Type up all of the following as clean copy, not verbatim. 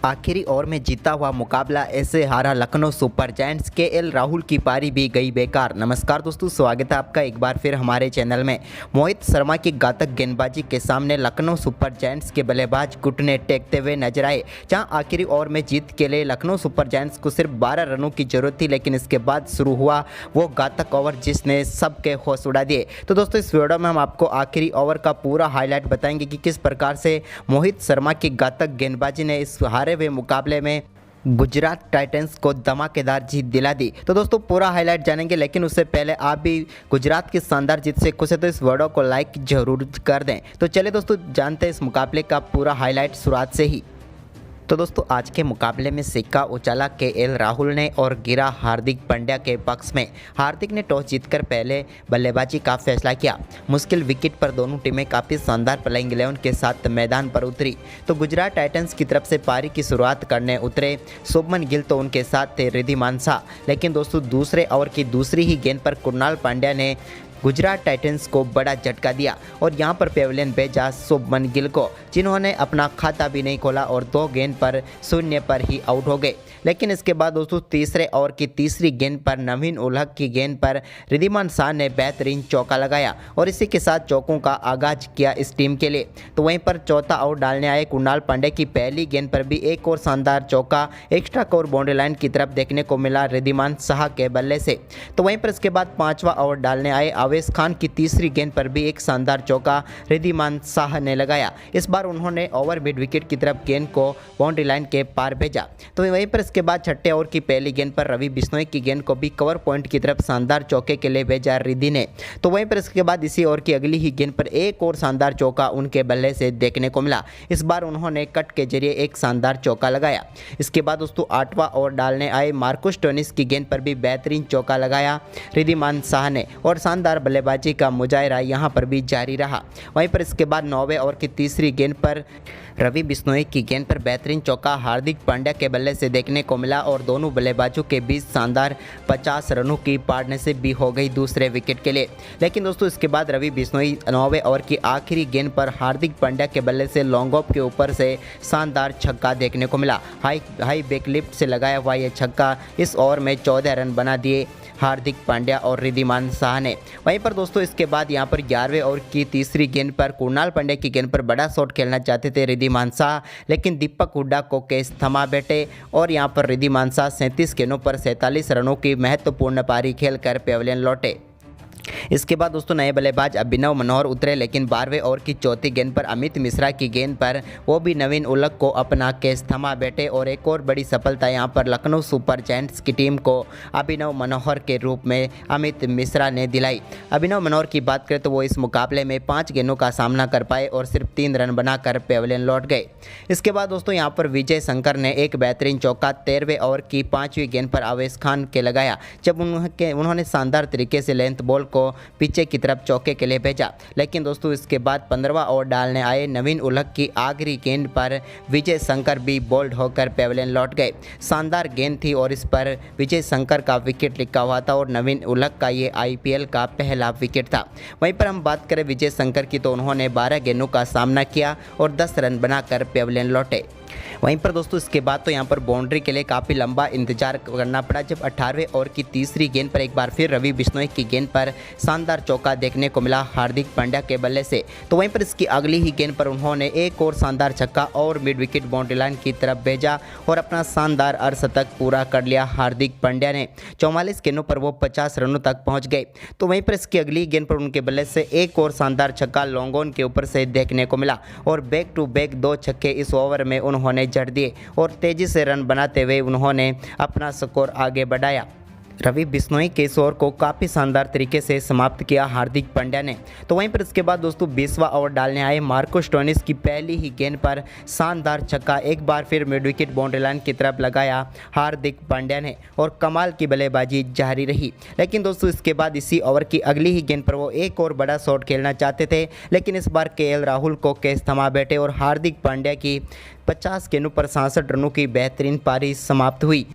आखिरी ओवर में जीता हुआ मुकाबला ऐसे हारा Lucknow super giants. KL Rahul की पारी भी गई बेकार। नमस्कार दोस्तों, स्वागत है आपका एक बार फिर हमारे चैनल में। मोहित शर्मा की घातक गेंदबाजी के सामने लखनऊ सुपर जायंट्स के बल्लेबाज घुटने टेकते हुए नजर आए। जहां आखिरी ओवर में जीत के लिए लखनऊ सुपर जायंट्स को सिर्फ 12 रनों की जरूरत थी, लेकिन इसके बाद शुरू हुआ वो घातक ओवर जिसने सबके होश उड़ा दिए। तो दोस्तों इस वीडियो में हम आपको आखिरी ओवर का पूरा हाईलाइट बताएंगे कि किस प्रकार से मोहित शर्मा की घातक गेंदबाजी ने इस हारे हुए मुकाबले में गुजरात टाइटंस को धमाकेदार जीत दिला दी। तो दोस्तों पूरा हाईलाइट जानेंगे, लेकिन उससे पहले आप भी गुजरात की शानदार जीत से खुश है तो इस वीडियो को लाइक जरूर कर दें। तो चलिए दोस्तों जानते हैं इस मुकाबले का पूरा हाईलाइट शुरुआत से ही। तो दोस्तों आज के मुकाबले में सिक्का उछाला केएल राहुल ने और गिरा हार्दिक पांड्या के पक्ष में। हार्दिक ने टॉस जीतकर पहले बल्लेबाजी का फैसला किया। मुश्किल विकेट पर दोनों टीमें काफ़ी शानदार प्लेइंग 11 के साथ मैदान पर उतरी। तो गुजरात टाइटंस की तरफ से पारी की शुरुआत करने उतरे शुभमन गिल तो उनके साथ थे रिद्धिमान शाह, लेकिन दोस्तों दूसरे ओवर की दूसरी ही गेंद पर कुणाल पांड्या ने गुजरात टाइटंस को बड़ा झटका दिया और यहां पर पेविलियन भेजा शुभमन गिल को, जिन्होंने अपना खाता भी नहीं खोला और 2 गेंद पर 0 पर ही आउट हो गए। लेकिन इसके बाद दोस्तों तीसरे ओवर की तीसरी गेंद पर नवीन उलहक की गेंद पर रिद्धिमान शाह ने बेहतरीन चौका लगाया और इसी के साथ चौकों का आगाज किया इस टीम के लिए। तो वहीं पर चौथा आउट डालने आए कुणाल पांड्या की पहली गेंद पर भी एक और शानदार चौका एक्स्ट्रा कवर बाउंड्री लाइन की तरफ देखने को मिला रिद्धिमान शाह के बल्ले से। तो वहीं पर इसके बाद पांचवा ओवर डालने आए आवेश खान की तीसरी गेंद पर भी एक शानदार चौका रिद्धिमान शाह ने लगाया। इस बार उन्होंने ओवर मिड विकेट की तरफ गेंद को बाउंड्री लाइन के पार भेजा। तो वहीं पर इसके बाद छठे ओवर की पहली गेंद पर रवि बिश्नोई की गेंद को भी कवर पॉइंट की तरफ शानदार चौके के लिए भेजा रिद्धि ने। तो वहीं पर इसके बाद इसी ओवर की अगली ही गेंद पर एक और शानदार चौका उनके बल्ले से देखने को मिला। इस बार उन्होंने कट के जरिए एक शानदार चौका लगाया। इसके बाद दोस्तों 8वां ओवर डालने आए मार्कस स्टोइनिस की गेंद पर भी बेहतरीन चौका लगाया रिद्धिमान शाह ने और शानदार बल्लेबाजी का मुजाहिरा यहां पर भी जारी रहा। वहीं पर इसके बाद 9वें ओवर की तीसरी गेंद पर रवि बिश्नोई की गेंद पर बेहतरीन चौका हार्दिक पांड्या के बल्ले से देखने को मिला और दोनों बल्लेबाजों के बीच शानदार 50 रनों की पार्टनरशिप भी हो गई दूसरे विकेट के लिए। लेकिन दोस्तों इसके बाद रवि बिश्नोई 9वें ओवर की आखिरी गेंद पर हार्दिक पांड्या के बल्ले से लॉन्ग ऑफ के ऊपर से शानदार छक्का देखने को मिला। हाई बैकलिफ्ट से लगाया हुआ यह छक्का इस ओवर में 14 रन बना दिए हार्दिक पांड्या और रिद्धिमान शाह ने। वहीं पर दोस्तों इसके बाद यहां पर 11वें ओवर की तीसरी गेंद पर कुणाल पांड्या की गेंद पर बड़ा शॉट खेलना चाहते थे रिद्धिमान शाह, लेकिन दीपक हुड्डा को कैच थमा बैठे और यहां पर रिद्धिमान शाह 37 गेंदों पर 47 रनों की महत्वपूर्ण पारी खेलकर पेविलियन लौटे। इसके बाद दोस्तों नए बल्लेबाज अभिनव मनोहर उतरे, लेकिन 12वें ओवर की चौथी गेंद पर अमित मिश्रा की गेंद पर वो भी नवीन उलहक को अपना कैच थमा बैठे और एक और बड़ी सफलता यहां पर लखनऊ सुपर जायंट्स की टीम को अभिनव मनोहर के रूप में अमित मिश्रा ने दिलाई। अभिनव मनोहर की बात करें तो वो इस मुकाबले में 5 गेंदों का सामना कर पाए और सिर्फ 3 रन बनाकर पेविलियन लौट गए। इसके बाद दोस्तों यहाँ पर विजय शंकर ने एक बेहतरीन चौका 13वें ओवर की 5वीं गेंद पर आवेश खान के लगाया, जब उन्होंने शानदार तरीके से लेंथ बॉल को पीछे की तरफ चौके के लिए भेजा। लेकिन दोस्तों इसके बाद 15वां ओवर डालने आए नवीन उलहक की आखिरी गेंद पर विजय शंकर भी बोल्ड होकर पेविलियन लौट गए। शानदार गेंद थी और इस पर विजय शंकर का विकेट लिखा हुआ था और नवीन उलहक का ये आईपीएल का पहला विकेट था। वहीं पर हम बात करें विजय शंकर की तो उन्होंने 12 गेंदों का सामना किया और 10 रन बनाकर पेविलियन लौटे। वहीं पर दोस्तों इसके बाद तो यहाँ पर बाउंड्री के लिए काफ़ी लंबा इंतजार करना पड़ा, जब 18वें ओवर की तीसरी गेंद पर एक बार फिर रवि बिश्नोई की गेंद पर शानदार चौका देखने को मिला हार्दिक पांड्या के बल्ले से। तो वहीं पर इसकी अगली ही गेंद पर उन्होंने एक और शानदार छक्का और मिड विकेट बाउंड्री लाइन की तरफ भेजा और अपना शानदार अर्धशतक पूरा कर लिया हार्दिक पांड्या ने। 44 गेंदों पर वो 50 रनों तक पहुँच गए। तो वहीं पर इसकी अगली गेंद पर उनके बल्ले से एक और शानदार छक्का लॉन्ग ऑन के ऊपर से देखने को मिला और बैक टू बैक 2 छक्के इस ओवर में उन्होंने जड़ दिए और तेजी से रन बनाते हुए उन्होंने अपना स्कोर आगे बढ़ाया। रवि बिश्नोई के इस ओवर को काफ़ी शानदार तरीके से समाप्त किया हार्दिक पांड्या ने। तो वहीं पर इसके बाद दोस्तों 20वां ओवर डालने आए मार्कस स्टोइनिस की पहली ही गेंद पर शानदार छक्का एक बार फिर मिड विकेट बाउंड्री लाइन की तरफ लगाया हार्दिक पांड्या ने और कमाल की बल्लेबाजी जारी रही। लेकिन दोस्तों इसके बाद इसी ओवर की अगली ही गेंद पर वो एक और बड़ा शॉट खेलना चाहते थे, लेकिन इस बार केएल राहुल को कैच थमा बैठे और हार्दिक पांड्या की 50 गेंदों पर 66 रनों की बेहतरीन पारी समाप्त हुई।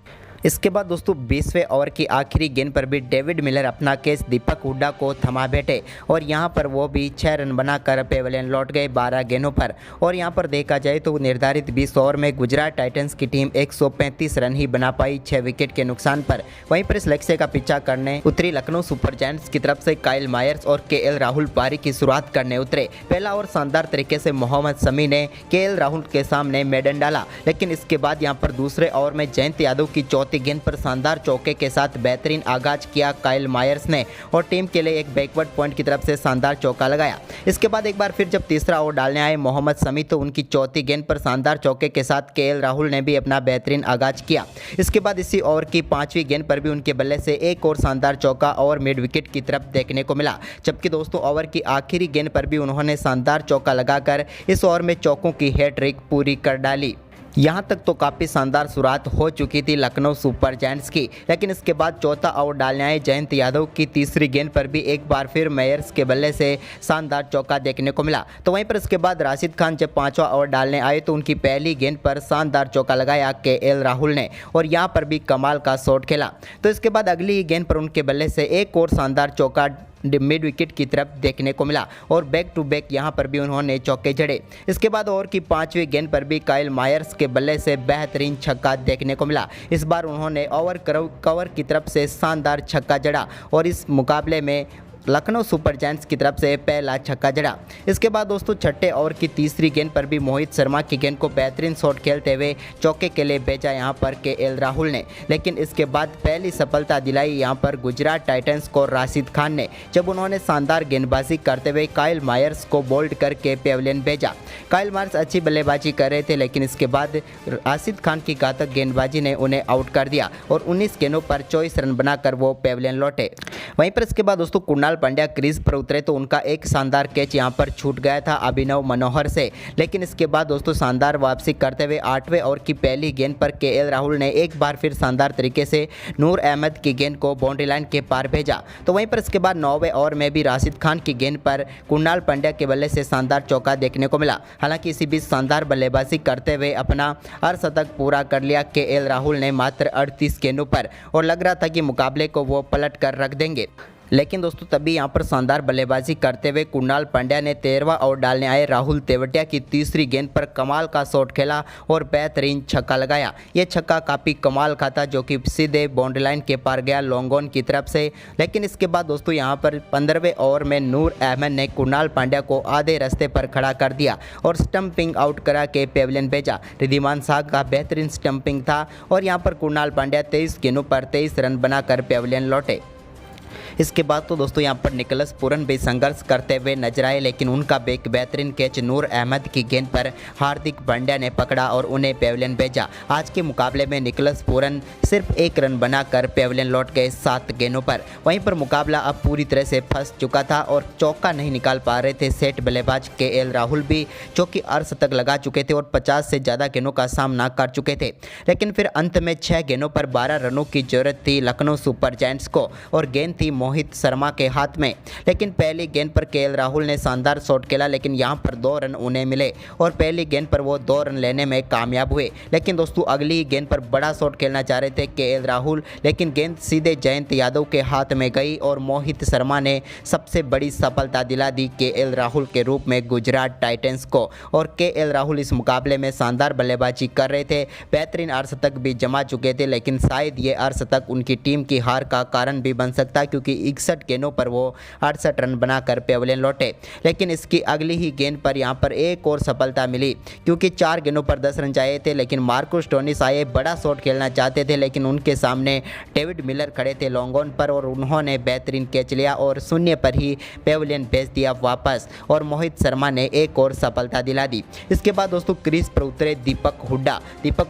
इसके बाद दोस्तों 20वें ओवर की आखिरी गेंद पर भी डेविड मिलर अपना कैच दीपक हुड्डा को थमा बैठे और यहां पर वो भी 6 रन बनाकर पेवेलियन लौट गए 12 गेंदों पर। और यहां पर देखा जाए तो निर्धारित 20 ओवर में गुजरात टाइटंस की टीम 135 रन ही बना पाई 6 विकेट के नुकसान पर। वहीं पर इस लक्ष्य का पीछा करने उतरी लखनऊ सुपर जायंट्स की तरफ से काइल मायर्स और केएल राहुल पारी की शुरुआत करने उतरे। पहला ओवर शानदार तरीके से मोहम्मद शमी ने केएल राहुल के सामने मेडन डाला, लेकिन इसके बाद यहां पर दूसरे ओवर में जयंत यादव की चौथी गेंद पर शानदार चौके के साथ बेहतरीन आगाज किया काइल मायर्स ने और टीम के लिए एक बैकवर्ड पॉइंट की तरफ से शानदार चौका लगाया। इसके बाद एक बार फिर जब तीसरा ओवर डालने आए मोहम्मद शमी तो उनकी चौथी गेंद पर शानदार चौके के साथ केएल राहुल ने भी अपना बेहतरीन आगाज किया। इसके बाद इसी ओवर की 5वीं गेंद पर भी उनके बल्ले से एक और शानदार चौका और मिड विकेट की तरफ देखने को मिला, जबकि दोस्तों ओवर की आखिरी गेंद पर भी उन्होंने शानदार चौका लगाकर इस ओवर में चौकों की हैट्रिक पूरी कर डाली। यहां तक तो काफ़ी शानदार शुरुआत हो चुकी थी लखनऊ सुपर जायंट्स की, लेकिन इसके बाद चौथा ओवर डालने आए जयंत यादव की तीसरी गेंद पर भी एक बार फिर मेयर्स के बल्ले से शानदार चौका देखने को मिला। तो वहीं पर इसके बाद राशिद खान जब 5वां ओवर डालने आए तो उनकी पहली गेंद पर शानदार चौका लगाया केएल राहुल ने और यहां पर भी कमाल का शॉट खेला। तो इसके बाद अगली ही गेंद पर उनके बल्ले से एक और शानदार चौका मिड विकेट की तरफ देखने को मिला और बैक टू बैक यहां पर भी उन्होंने चौके जड़े। इसके बाद ओवर की 5वीं गेंद पर भी काइल मायर्स के बल्ले से बेहतरीन छक्का देखने को मिला। इस बार उन्होंने ओवर कवर की तरफ से शानदार छक्का जड़ा और इस मुकाबले में लखनऊ सुपर जायंट्स की तरफ से पहला छक्का जड़ा। इसके बाद दोस्तों छठे ओवर की तीसरी गेंद पर भी मोहित शर्मा की गेंद को बेहतरीन शॉट खेलते हुए चौके के लिए भेजा यहां पर केएल राहुल ने, लेकिन इसके बाद पहली सफलता दिलाई यहां पर गुजरात टाइटंस को राशिद खान ने जब उन्होंने शानदार गेंदबाजी करते हुए काइल मायर्स को बोल्ड करके पेवेलियन भेजा। काइल मायर्स अच्छी बल्लेबाजी कर रहे थे, लेकिन इसके बाद राशिद खान की घातक गेंदबाजी ने उन्हें आउट कर दिया और 19 गेंदों पर 24 रन बनाकर वो पेवेलियन लौटे। वहीं पर इसके बाद दोस्तों कुणाल पांड्या क्रीज पर उतरे तो उनका एक शानदार कैच यहां पर छूट गया था अभिनव मनोहर से, लेकिन इसके बाद दोस्तों शानदार वापसी करते हुए 8वें ओवर की पहली गेंद पर केएल राहुल ने एक बार फिर शानदार तरीके से नूर अहमद की गेंद को बाउंड्री लाइन के पार भेजा। तो वहीं पर इसके बाद 9वें ओवर में भी राशिद खान की गेंद पर कुणाल पांड्या के बल्ले से शानदार चौका देखने को मिला। हालांकि इसी बीच शानदार बल्लेबाजी करते हुए अपना अर्धशतक पूरा कर लिया केएल राहुल ने मात्र 38 गेंदों पर और लग रहा था कि मुकाबले को वो पलट कर रख देंगे, लेकिन दोस्तों तभी यहां पर शानदार बल्लेबाजी करते हुए कुणाल पांड्या ने 13वां ओवर डालने आए राहुल तेवटिया की तीसरी गेंद पर कमाल का शॉट खेला और बेहतरीन छक्का लगाया। यह छक्का काफ़ी कमाल का था जो कि सीधे बाउंड्री लाइन के पार गया लॉन्ग ऑन की तरफ से। लेकिन इसके बाद दोस्तों यहां पर 15वें ओवर में नूर अहमद ने कुणाल पांड्या को आधे रास्ते पर खड़ा कर दिया और स्टंपिंग आउट करा के पेवेलियन भेजा। रिद्धिमान शाह का बेहतरीन स्टंपिंग था और यहाँ पर कुणाल पांड्या 23 गेंदों पर 23 रन बनाकर पेवेलियन लौटे। इसके बाद तो दोस्तों यहां पर निकोलस पूरन भी संघर्ष करते हुए नजर आए, लेकिन उनका एक बेहतरीन कैच नूर अहमद की गेंद पर हार्दिक पांड्या ने पकड़ा और उन्हें पेवेलियन भेजा। आज के मुकाबले में निकोलस पूरन सिर्फ 1 रन बनाकर पेवेलियन लौट गए 7 गेंदों पर। वहीं पर मुकाबला अब पूरी तरह से फंस चुका था और चौका नहीं निकाल पा रहे थे सेट बल्लेबाज केएल राहुल भी, जो कि अर्धशतक लगा चुके थे और 50 से ज़्यादा गेंदों का सामना कर चुके थे। लेकिन फिर अंत में 6 गेंदों पर 12 रनों की जरूरत थी लखनऊ सुपर जायंट्स को और गेंद थी मोहित शर्मा के हाथ में। लेकिन पहली गेंद पर केएल राहुल ने शानदार शॉट खेला, लेकिन यहां पर 2 रन उन्हें मिले और पहली गेंद पर वो 2 रन लेने में कामयाब हुए। लेकिन दोस्तों अगली ही गेंद पर बड़ा शॉट खेलना चाह रहे थे केएल राहुल, लेकिन गेंद सीधे जयंत यादव के हाथ में गई और मोहित शर्मा ने सबसे बड़ी सफलता दिला दी केएल राहुल के रूप में गुजरात टाइटंस को। और केएल राहुल इस मुकाबले में शानदार बल्लेबाजी कर रहे थे, बेहतरीन अर्धशतक भी जमा चुके थे, लेकिन शायद ये अर्धशतक उनकी टीम की हार का कारण भी बन सकता, क्योंकि 61 गेंदों पर वो 68 रन बनाकर पेवेलियन लौटे। लेकिन इसकी अगली ही गेंद पर यहां पर एक और सफलता मिली, क्योंकि 4 गेंदों पर 10 रन चाहिए थे, लेकिन मार्कुस स्टोनिस आए बड़ा शॉट खेलना चाहते थे, लेकिन उनके सामने डेविड मिलर खड़े थे लॉन्ग ऑन पर और उन्होंने बेहतरीन कैच लिया और शून्य पर ही पेवेलियन भेज दिया वापस और मोहित शर्मा ने एक और सफलता दिला दी। इसके बाद दोस्तों क्रीज पर उतरे दीपक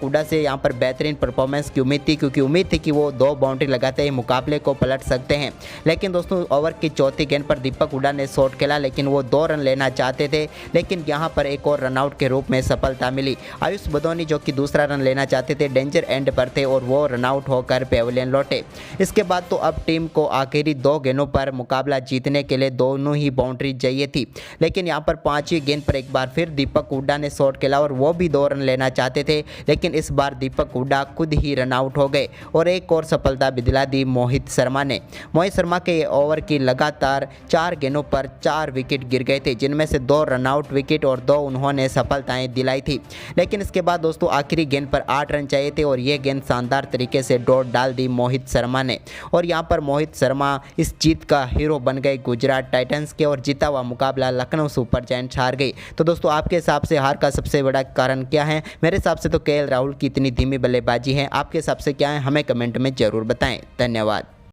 हुड्डा से यहाँ पर बेहतरीन परफॉर्मेंस की उम्मीद थी, क्योंकि उम्मीद थी कि वो 2 बाउंड्री लगाते ही मुकाबले को पलट सकते हैं। लेकिन दोस्तों ओवर की चौथी गेंद पर दीपक हुड्डा ने शॉट खेला, लेकिन वो 2 रन लेना चाहते थे, लेकिन यहाँ पर एक और रनआउट के रूप में सफलता मिली। आयुष बदौनी जो कि दूसरा रन लेना चाहते थे डेंजर एंड पर थे और वो रनआउट होकर पेविलियन लौटे। इसके बाद तो अब टीम को आखिरी 2 गेंदों पर मुकाबला जीतने के लिए दोनों ही बाउंड्री चाहिए थी, लेकिन यहाँ पर 5वीं गेंद पर एक बार फिर दीपक हुड्डा ने शॉट खेला और वो भी 2 रन लेना चाहते थे, लेकिन इस बार दीपक हुड्डा खुद ही रनआउट हो गए और एक और सफलता भी दिला दी मोहित शर्मा ने। मोहित शर्मा के ओवर की लगातार 4 गेंदों पर 4 विकेट गिर गए थे, जिनमें से 2 रनआउट विकेट और 2 उन्होंने सफलताएं दिलाई थी। लेकिन इसके बाद दोस्तों आखिरी गेंद पर 8 रन चाहिए थे और ये गेंद शानदार तरीके से डॉट डाल दी मोहित शर्मा ने और यहाँ पर मोहित शर्मा इस जीत का हीरो बन गए गुजरात टाइटंस के और जीता हुआ मुकाबला लखनऊ सुपर जायंट्स हार गई। तो दोस्तों आपके हिसाब से हार का सबसे बड़ा कारण क्या है? मेरे हिसाब से तो केएल राहुल की इतनी धीमी बल्लेबाजी है। आपके हिसाब से क्या है? हमें कमेंट में ज़रूर बताएं। धन्यवाद।